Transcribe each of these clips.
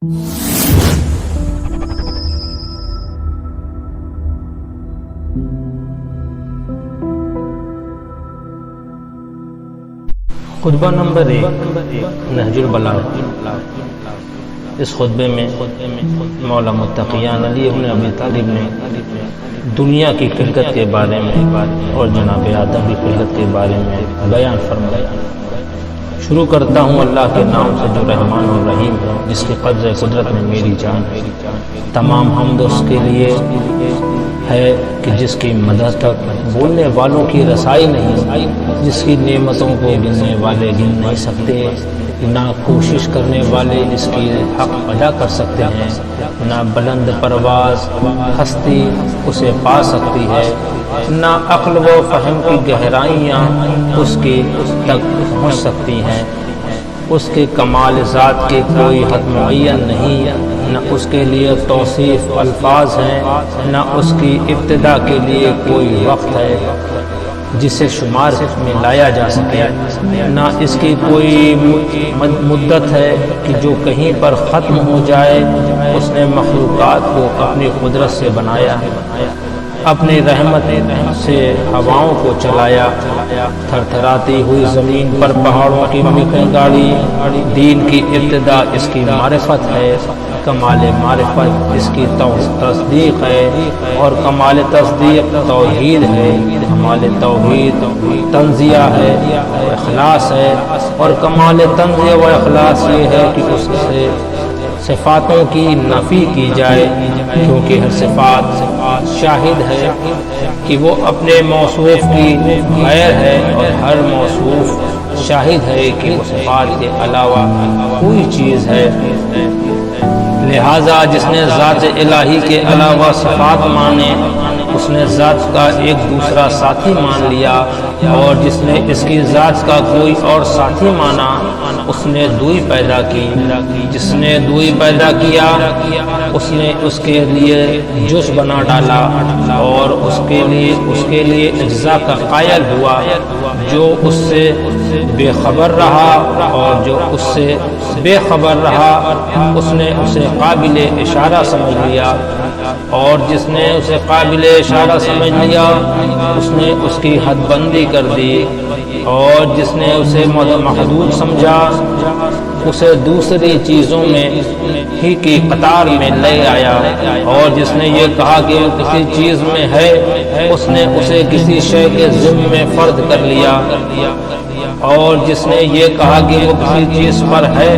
خطبہ نمبر 1 نہج البلاغہ۔ اس خطبے میں مولا متقیان علی ابن ابی طالب نے دنیا کی خلقت کے بارے میں اور جناب آدم کی خلقت کے بارے میں بیان فرمایا۔ شروع کرتا ہوں اللہ کے نام سے جو رحمان اور رحیم ہے، جس کی قدر قدرت میں میری جان ہے۔ تمام حمد اس کے لیے ہے کہ جس کی مدد تک بولنے والوں کی رسائی نہیں، جس کی نعمتوں کو گننے والے گن نہیں سکتے، نہ کوشش کرنے والے اس کی حق ادا کر سکتے ہیں، نہ بلند پرواز ہستی اسے پا سکتی ہے، نہ عقل و فہم کی گہرائیاں اس کی تک پہنچ سکتی ہیں۔ اس کے کمال ذات کے کوئی حد معین نہیں، نہ اس کے لیے توصیف الفاظ ہیں، نہ اس کی ابتدا کے لیے کوئی وقت ہے جسے شمار میں لایا جا سکے، نہ اس کی کوئی مدت ہے کہ جو کہیں پر ختم ہو جائے۔ اس نے مخلوقات کو اپنی قدرت سے بنایا، اپنی رحمت سے ہواؤں کو چلایا، تھر تھراتی ہوئی زمین پر پہاڑوں کی میخیں گاڑی۔ دین کی ابتدا اس کی معرفت ہے، کمال معرفت اس کی تصدیق ہے، اور کمال تصدیق توحید ہے، کمال توحید تنزیہ ہے و اخلاص ہے، اور کمال تنزیہ و اخلاص یہ ہے کہ اس سے صفاتوں کی نفی کی جائے، کیونکہ ہر صفات شاہد ہے کہ وہ اپنے موصوف کی غیر ہے، اور ہر موصوف شاہد ہے کہ وہ صفات کے علاوہ کوئی چیز ہے۔ لہٰذا جس نے ذات الہی کے علاوہ صفات مانے، اس نے ذات کا ایک دوسرا ساتھی مان لیا، اور جس نے اس کی ذات کا کوئی اور ساتھی مانا، اس نے دوئی پیدا کی۔ جس نے دوئی پیدا کیا، اس نے اس کے لیے جز بنا ڈالا، اور اس کے لیے اجزاء کا قائل ہوا۔ جو اس سے بے خبر رہا اور جو اس سے بے خبر رہا، اس نے اسے قابل اشارہ سمجھ لیا، اور جس نے اسے قابل اشارہ سمجھ لیا، اس نے اس کی حد بندی کر دی، اور جس نے اسے محدود سمجھا، اسے دوسری چیزوں میں ہی کی قطار میں لے آیا، اور جس نے یہ کہا کہ وہ کسی چیز میں ہے، اس نے اسے کسی شے کے ضمن میں فرد کر لیا، اور جس نے یہ کہا کہ وہ کسی چیز پر ہے،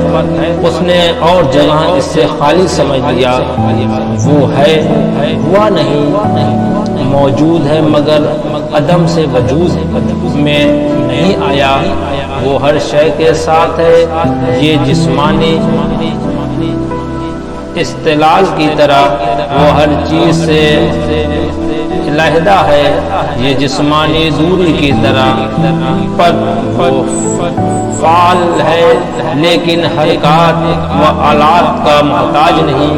اس نے اور جگہ اس سے خالی سمجھ لیا۔ وہ ہے، ہوا نہیں، موجود ہے مگر عدم سے وجود میں نہیں آیا۔ وہ ہر شے کے ساتھ ہے، یہ جسمانی استعلال کی طرح وہ ہر چیز سے علیحدہ ہے، یہ جسمانی دوری کی طرح، پر وہ فعال ہے لیکن حرکات و آلات کا محتاج نہیں۔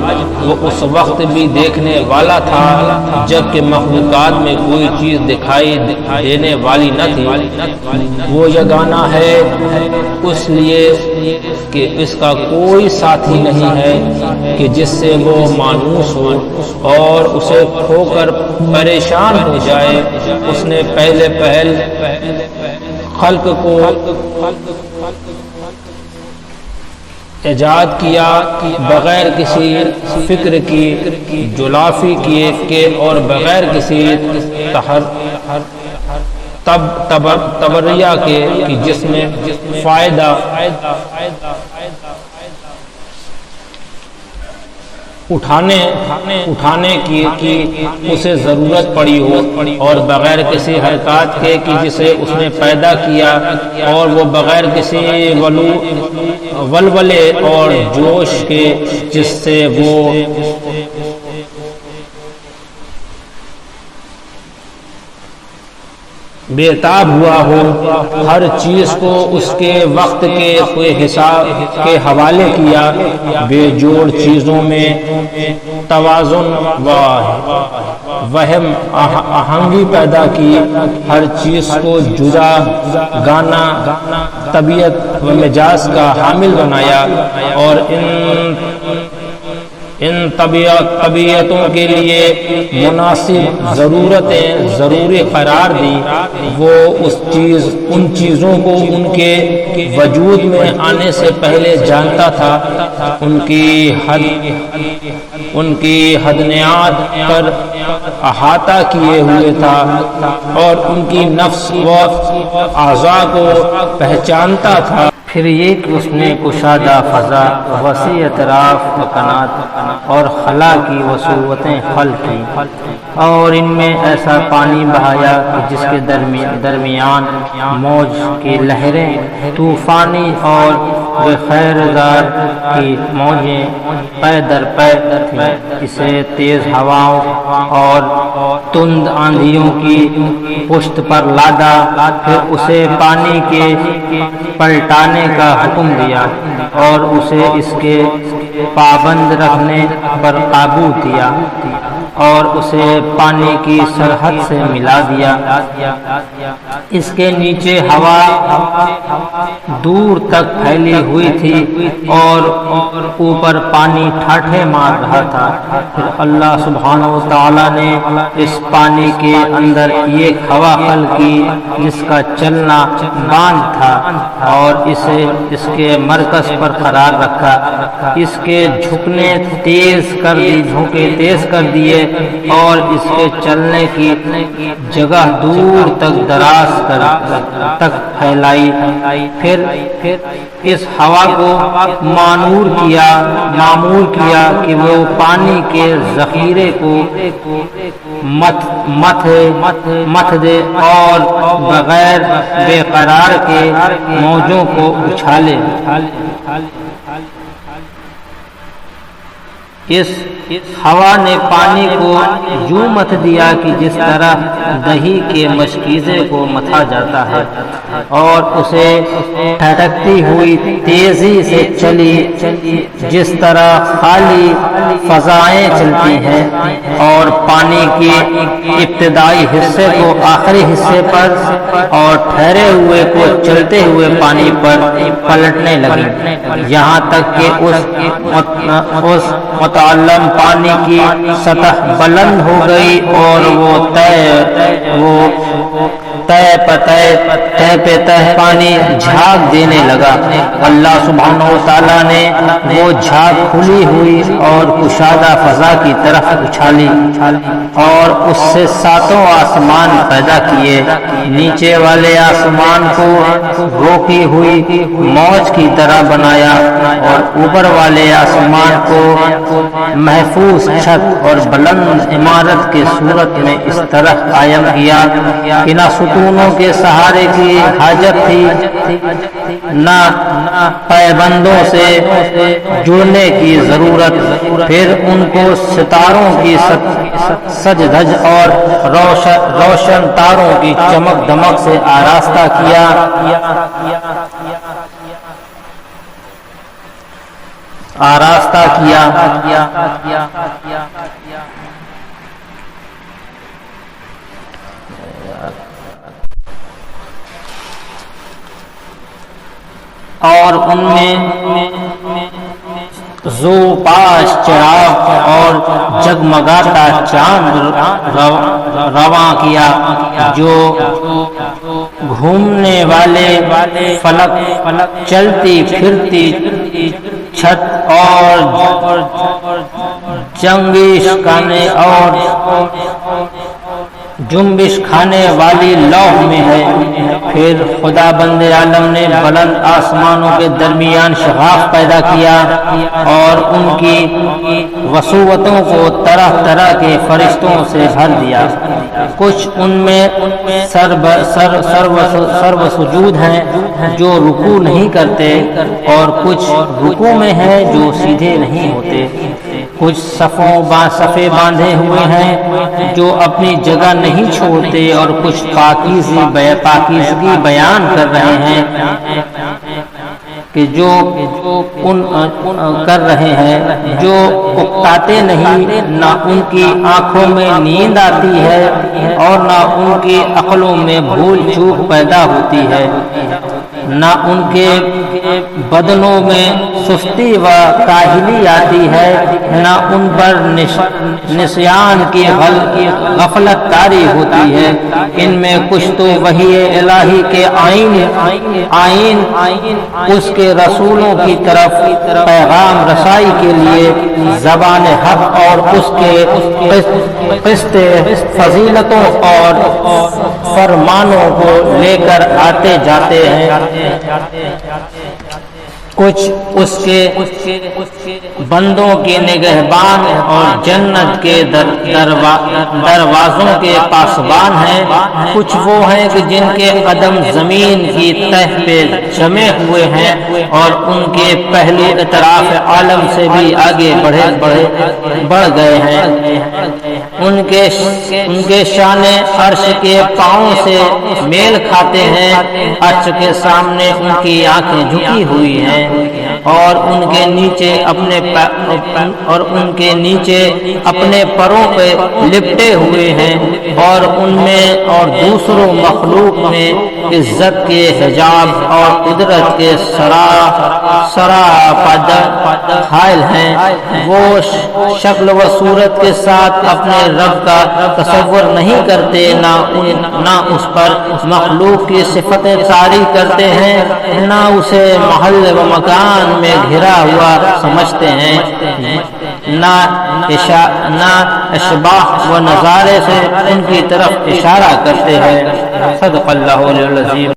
وہ اس وقت بھی دیکھنے والا تھا جبکہ مخلوقات میں کوئی چیز دکھائی دینے والی نہ تھی۔ وہ یگانہ ہے اس لیے کہ اس کا کوئی ساتھی نہیں ہے کہ جس سے وہ مانوس ہو اور اسے کھو کر پریشان ہو جائے۔ اس نے پہلے خلق کو ایجاد کیا بغیر کسی فکر کی جلافی کیے کے، اور بغیر کسی تبریہ کے کہ جس میں فائدہ اٹھانے کی اسے ضرورت پڑی ہو، اور بغیر کسی حرکات کے کہ جسے اس نے پیدا کیا، اور وہ بغیر کسی ولولے اور جوش کے جس سے وہ بےتاب ہوا ہو۔ ہر چیز کو اس کے وقت کے کوئی حساب کے حوالے کیا، بے جوڑ چیزوں میں توازن و وہم آہنگی پیدا کی، ہر چیز کو جدا گانا طبیعت و مزاج کا حامل بنایا، اور ان ان طبیعتوں کے لیے مناسب ضرورتیں ضروری قرار دی، وہ ان چیزوں کو ان کے وجود میں آنے سے پہلے جانتا تھا، ان کی حدنیات پر احاطہ کیے ہوئے تھا، اور ان کی نفس و اعضاء کو پہچانتا تھا۔ پھر یہ کہ اس نے کشادہ فضا، وسیع اطراف مکانات اور خلا کی وسعتیں خلق کی، اور ان میں ایسا پانی بہایا کہ جس کے درمیان موج کی لہریں طوفانی اور بخیر زار کی موجیں پے در پے تھیں۔ اسے تیز ہواؤں اور تند آندھیوں کی پشت پر لادا، پھر اسے پانی کے پلٹانے کا حکم دیا، اور اسے اس کے پابند رکھنے پر قابو دیا، اور اسے پانی کی سرحد سے ملا دیا۔ اس کے نیچے ہوا دور تک پھیلی ہوئی تھی، اور اوپر پانی ٹھاٹھے مار رہا تھا۔ پھر اللہ سبحانہ و تعالیٰ نے اس پانی کے اندر ایک ہوا خلق کی جس کا چلنا باندھ تھا، اور اسے اس کے مرکز پر قرار رکھا۔ اس کے جھکنے جھونکے تیز کر دیے، اور اس کے چلنے کی جگہ دور تک دراز تک پھیلائی۔ پھر اس ہوا کو معمور کیا کہ وہ پانی کے ذخیرے کو مت دے، اور بغیر بے قرار کے موجوں کو اچھالے۔ اس ہوا نے پانی کو یوں مت دیا کہ جس طرح دہی کے مشکیزے کو متھا جاتا ہے، اور اسے ٹھٹکتی ہوئی تیزی سے چلی جس طرح خالی فضائیں چلتی ہیں، اور پانی کے ابتدائی حصے کو آخری حصے پر اور ٹھہرے ہوئے کو چلتے ہوئے پانی پر پلٹنے لگی، یہاں تک کہ اس متعلم پانی کی سطح بلند ہو گئی، اور وہ تہ پہ تہ پانی جھاگ دینے لگا۔ اللہ سبحانہ و تعالیٰ نے وہ جھاگ کھلی ہوئی اور کشادہ فضا کی طرف اچھالی، اور اس سے 7 آسمان پیدا کیے۔ نیچے والے آسمان کو روکی ہوئی موج کی طرح بنایا، اور اوپر والے آسمان کو محفوظ چھت اور بلند عمارت کے صورت میں اس طرح قائم کیا کہ نہ ستونوں کے سہارے کی حاجت تھی، نہ پائبندوں سے جڑنے کی ضرورت۔ پھر ان کو ستاروں کی سج دھج اور روشن تاروں کی چمک دمک سے آراستہ کیا۔ اور ان میں زو پاش چراغ اور جگمگاتا چاند رواں کیا، جو گھومنے والے فلک، چلتی پھرتی چھت اور جنبش کھانے والی لوح میں ہے۔ پھر خدا بند عالم نے بلند آسمانوں کے درمیان شغاف پیدا کیا، اور ان کی وسعتوں کو طرح طرح کے فرشتوں سے بھر دیا۔ کچھ ان میں سرو سجود ہیں جو رکوع نہیں کرتے، اور کچھ رکوع میں ہیں جو سیدھے نہیں ہوتے۔ کچھ صفے باندھے ہوئے ہیں جو اپنی جگہ نہیں چھوڑتے، اور کچھ پاکیزگی بیان کر رہے ہیں کہ جو کر رہے ہیں، جو اکتاتے نہیں، نہ ان کی آنکھوں میں نیند آتی ہے، اور نہ ان کی عقلوں میں بھول چوک پیدا ہوتی ہے۔ نہ ان کے بدنوں میں سستی و کاہلی آتی ہے، نہ ان پر نسیان کی غفلت طاری ہوتی ہے۔ ان میں کچھ تو وحی الہی کے آئین اس کے رسولوں کی طرف پیغام رسائی کے لیے زبان حق اور اس کے قسط فضیلتوں اور فرمانوں کو لے کر آتے جاتے ہیں، کچھ اس کے بندوں کے نگہبان اور جنت کے دروازوں کے پاسبان ہیں، کچھ وہ ہیں کہ جن کے قدم زمین کی تہ پہ جمے ہوئے ہیں اور ان کے پہلو اطراف عالم سے بھی آگے بڑھ گئے ہیں، ان کے شان عرش کے پاؤں سے میل کھاتے ہیں، عرش کے سامنے ان کی آنکھیں جھکی ہوئی ہیں اور ان کے نیچے اپنے پروں پہ لپٹے ہوئے ہیں، اور ان میں اور دوسروں مخلوق میں عزت کے حجاب اور قدرت کے سراپا حائل ہیں۔ وہ شکل و صورت کے ساتھ اپنے رب کا تصور نہیں کرتے، نہ اس پر مخلوق کی صفتیں طاری کرتے ہیں، نہ اسے محل و مکان میں گھرا ہوا سمجھتے ہیں، نہ اشباح و نظارے سے ان کی طرف اشارہ کرتے ہیں۔ صدق اللہ العظیم۔